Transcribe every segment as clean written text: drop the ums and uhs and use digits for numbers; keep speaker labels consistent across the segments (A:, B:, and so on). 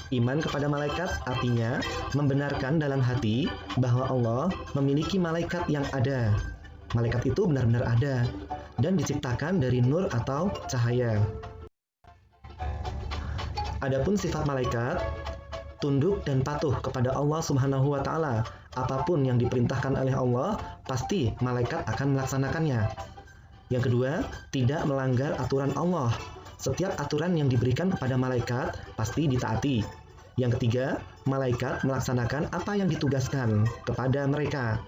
A: Iman kepada malaikat artinya membenarkan dalam hati bahwa Allah memiliki malaikat yang ada. Malaikat itu benar-benar ada dan diciptakan dari nur atau cahaya. Adapun sifat malaikat, tunduk dan patuh kepada Allah Subhanahu wa Ta'ala. Apapun yang diperintahkan oleh Allah, pasti malaikat akan melaksanakannya. Yang kedua, tidak melanggar aturan Allah. Setiap aturan yang diberikan kepada malaikat pasti ditaati. Yang ketiga, malaikat melaksanakan apa yang ditugaskan kepada mereka.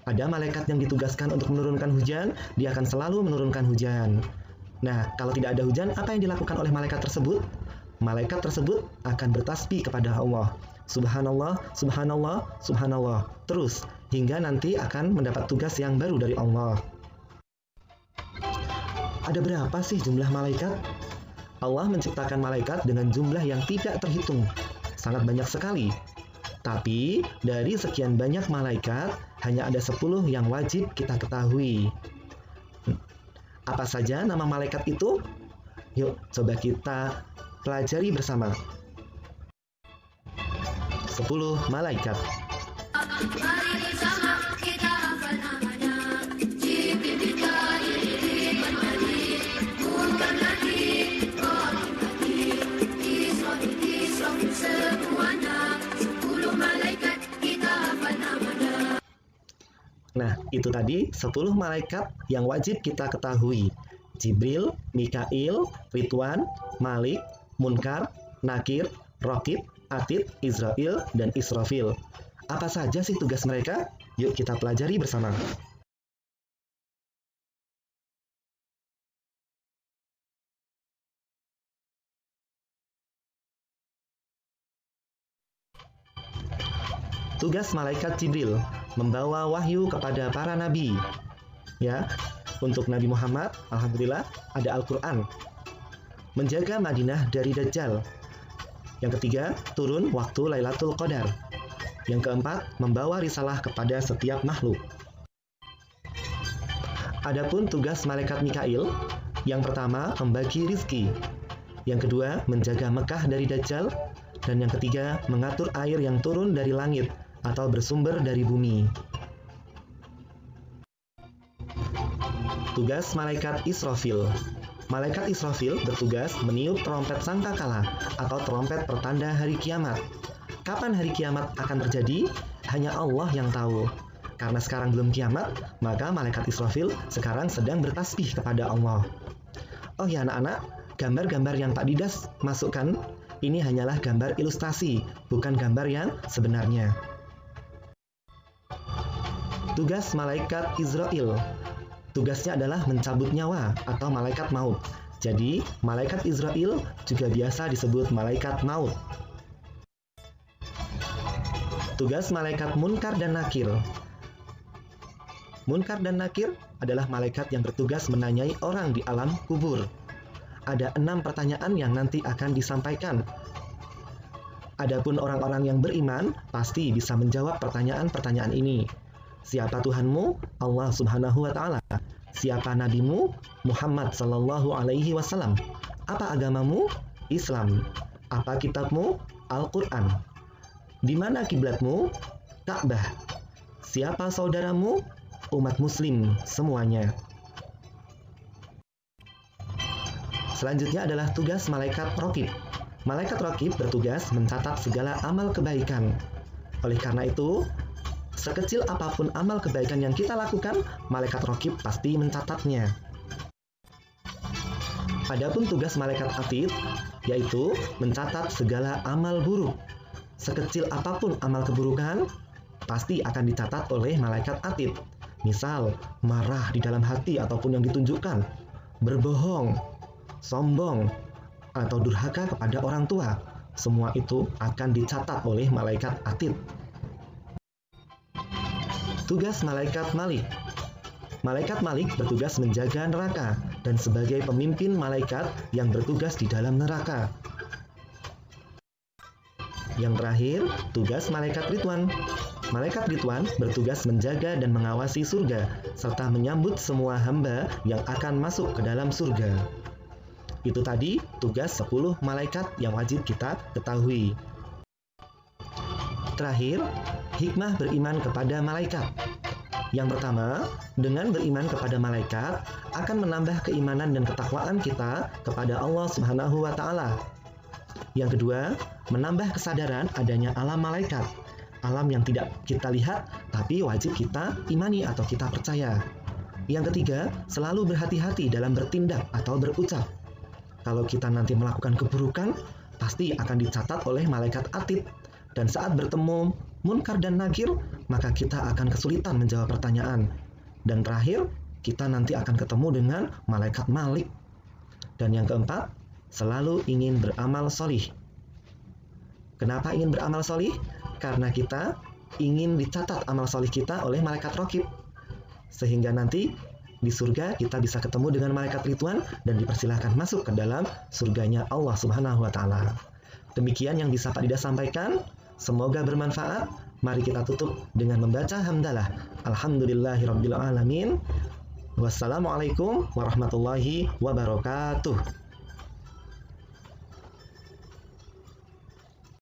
A: Ada malaikat yang ditugaskan untuk menurunkan hujan, dia akan selalu menurunkan hujan. Nah, kalau tidak ada hujan, apa yang dilakukan oleh malaikat tersebut? Malaikat tersebut akan bertasbih kepada Allah. Subhanallah, subhanallah, subhanallah. Terus, hingga nanti akan mendapat tugas yang baru dari Allah. Ada berapa sih jumlah malaikat? Allah menciptakan malaikat dengan jumlah yang tidak terhitung. Sangat banyak sekali. Tapi, dari sekian banyak malaikat, hanya ada 10 yang wajib kita ketahui. Apa saja nama malaikat itu? Yuk, coba kita pelajari bersama. 10 malaikat. Nah, itu tadi 10 malaikat yang wajib kita ketahui. Jibril, Mikail, Ridwan, Malik, Munkar, Nakir, Raqib, Atid, Izrail, dan Israfil. Apa saja sih tugas mereka? Yuk kita pelajari bersama. Tugas malaikat Jibril membawa wahyu kepada para nabi. Ya, untuk Nabi Muhammad, alhamdulillah ada Al-Qur'an. Menjaga Madinah dari Dajjal. Yang ketiga, turun waktu Lailatul Qadar. Yang keempat, membawa risalah kepada setiap makhluk. Adapun tugas malaikat Mikail, yang pertama membagi rizki. Yang kedua, menjaga Mekah dari Dajjal. Dan yang ketiga, mengatur air yang turun dari langit atau bersumber dari bumi. Tugas malaikat Israfil. Malaikat Israfil bertugas meniup trompet sangkakala atau trompet pertanda hari kiamat. Kapan hari kiamat akan terjadi? Hanya Allah yang tahu. Karena sekarang belum kiamat, maka malaikat Israfil sekarang sedang bertasbih kepada Allah. Oh ya anak-anak, gambar-gambar yang Pak Didas masukkan, ini hanyalah gambar ilustrasi, bukan gambar yang sebenarnya. Tugas malaikat Israel. Tugasnya adalah mencabut nyawa atau malaikat maut. Jadi, malaikat Israel juga biasa disebut malaikat maut. Tugas malaikat Munkar dan Nakir. Munkar dan Nakir adalah malaikat yang bertugas menanyai orang di alam kubur. Ada 6 pertanyaan yang nanti akan disampaikan. Adapun orang-orang yang beriman pasti bisa menjawab pertanyaan-pertanyaan ini. Siapa Tuhanmu? Allah Subhanahu wa Ta'ala. Siapa nabimu? Muhammad sallallahu alaihi wasallam. Apa agamamu? Islam. Apa kitabmu? Al-Qur'an. Di mana kiblatmu? Ka'bah. Siapa saudaramu? Umat muslim semuanya. Selanjutnya adalah tugas malaikat Raqib. Malaikat Raqib bertugas mencatat segala amal kebaikan. Oleh karena itu, sekecil apapun amal kebaikan yang kita lakukan, malaikat Raqib pasti mencatatnya. Adapun tugas malaikat Atid, yaitu mencatat segala amal buruk. Sekecil apapun amal keburukan, pasti akan dicatat oleh malaikat Atid. Misal, marah di dalam hati ataupun yang ditunjukkan, berbohong, sombong, atau durhaka kepada orang tua. Semua itu akan dicatat oleh malaikat Atid. Tugas malaikat Malik. Malaikat Malik bertugas menjaga neraka dan sebagai pemimpin malaikat yang bertugas di dalam neraka. Yang terakhir, tugas malaikat Ridwan. Malaikat Ridwan bertugas menjaga dan mengawasi surga serta menyambut semua hamba yang akan masuk ke dalam surga. Itu tadi tugas 10 malaikat yang wajib kita ketahui. Terakhir, hikmah beriman kepada malaikat. Yang pertama, dengan beriman kepada malaikat akan menambah keimanan dan ketakwaan kita kepada Allah Subhanahu wa taala. Yang kedua, menambah kesadaran adanya alam malaikat, alam yang tidak kita lihat tapi wajib kita imani atau kita percaya. Yang ketiga, selalu berhati-hati dalam bertindak atau berucap. Kalau kita nanti melakukan keburukan, pasti akan dicatat oleh malaikat atid. Dan saat bertemu munkar dan nakir, maka kita akan kesulitan menjawab pertanyaan. Dan terakhir, kita nanti akan ketemu dengan malaikat Malik. Dan yang keempat, selalu ingin beramal solih. Kenapa ingin beramal solih? Karena kita ingin dicatat amal solih kita oleh malaikat Raqib. Sehingga nanti di surga kita bisa ketemu dengan malaikat Ridwan dan dipersilahkan masuk ke dalam surganya Allah Subhanahu wa taala. Demikian yang bisa Pak Dida sampaikan. Semoga bermanfaat. Mari kita tutup dengan membaca hamdalah. Alhamdulillahirabbil alamin. Wassalamualaikum warahmatullahi wabarakatuh.